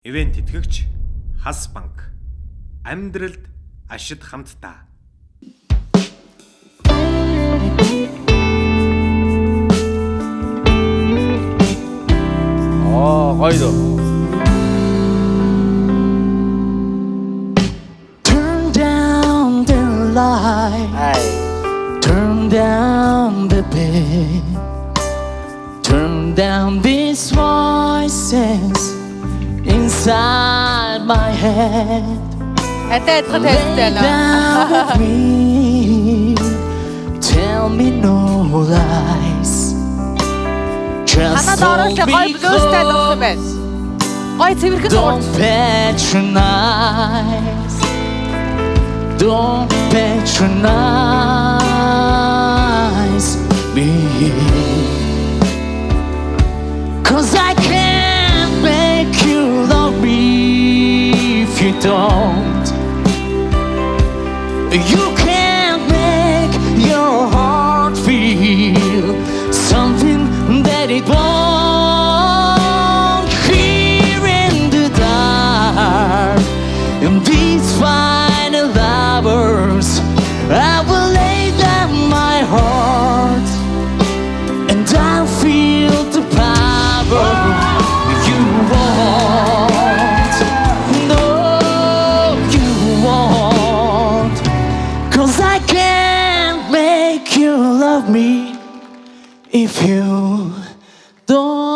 Ивент тэтгэгч Хас банк. Амьдралд ашид хамтдаа. Гоё дөө. Turn down the light, turn down the beat, turn down these voices inside my head. Lay down with me, tell me no lies. Just hold me close, don't patronize, don't patronize me. 'Cause I can't make you love me if you don't. You can't make your heart feel something that it won't. Here in the dark, in these final hours, I will lay down my heart, and I'll feel the power you want. No, you won't. 'Cause I can't make you love me if you don't.